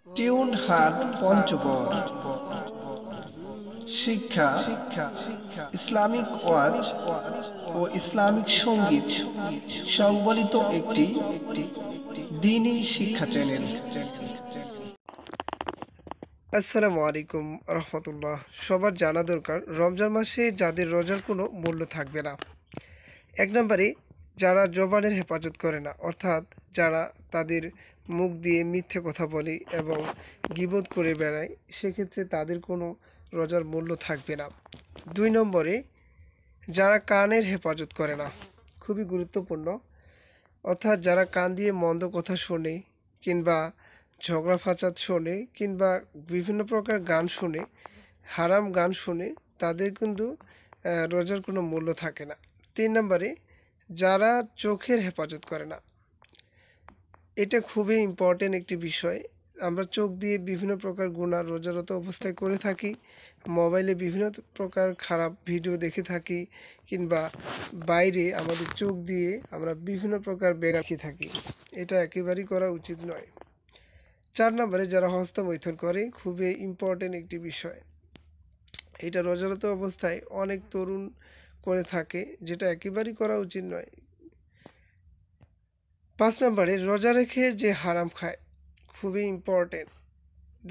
Tune হাট পঞ্চগড়। শিক্ষা, Islamic ওয়াজ ও Islamic সঙ্গীত সংবলিত একটি দ্বীনি শিক্ষা চ্যানেল। আসসালামু আলাইকুম রহমতুল্লাহ। সবার জানা দরকার, রমজান মাসে যাদের রোজার কোনো মূল্য থাকবে না। এক নম্বরে, যারা জবানের হেফাজত করে না, অর্থাৎ যারা তাদের মুখ দিয়ে মিথ্যে কথা বলে এবং গীবত করে বেড়ায়, সেক্ষেত্রে তাদের কোনো রোজার মূল্য থাকবে না। দুই নম্বরে, যারা কানের হেফাজত করে না, খুবই গুরুত্বপূর্ণ, অর্থাৎ যারা কান দিয়ে মন্দ কথা শোনে কিংবা ঝগড়া ফাসাদ শোনে কিংবা বিভিন্ন প্রকার গান শুনে, হারাম গান শুনে, তাদের কিন্তু রোজার কোনো মূল্য থাকে না। তিন নম্বরে, যারা চোখের হেফাজত করে না, এটা খুবই ইম্পর্টেন্ট একটি বিষয়। আমরা চোখ দিয়ে বিভিন্ন প্রকার গুনাহ রোজারত অবস্থায় করে থাকি, মোবাইলে বিভিন্ন প্রকার খারাপ ভিডিও দেখে থাকি, কিংবা বাইরে আমাদের চোখ দিয়ে আমরা বিভিন্ন প্রকার বেগাখি থাকি। এটা একেবারেই করা উচিত নয়। চার নম্বরে, যারা হস্তমৈথুন করে, খুবই ইম্পর্টেন্ট একটি বিষয়। এটা রোজারত অবস্থায় অনেক তরুণ করে থাকে, যেটা একেবারেই করা উচিত নয়। পাঁচ নম্বরে, রোজা রেখে যে হারাম খায়, খুবই ইম্পর্টেন্ট।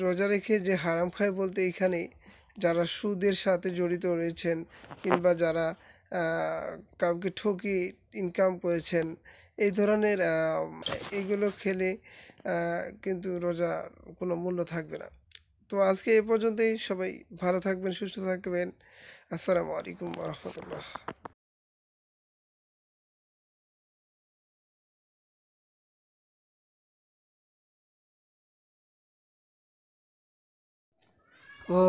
রোজা রেখে যে হারাম খায় বলতে এখানে যারা সুদের সাথে জড়িত রয়েছেন কিংবা যারা কাউকে ঠকিয়ে ইনকাম করেছেন, এই ধরনের এইগুলো খেলে কিন্তু রোজার কোনো মূল্য থাকবে না। তো আজকে এ পর্যন্তই। সবাই ভালো থাকবেন, সুস্থ থাকবেন। আসসালামু আলাইকুম রহমতুল্লাহ। ও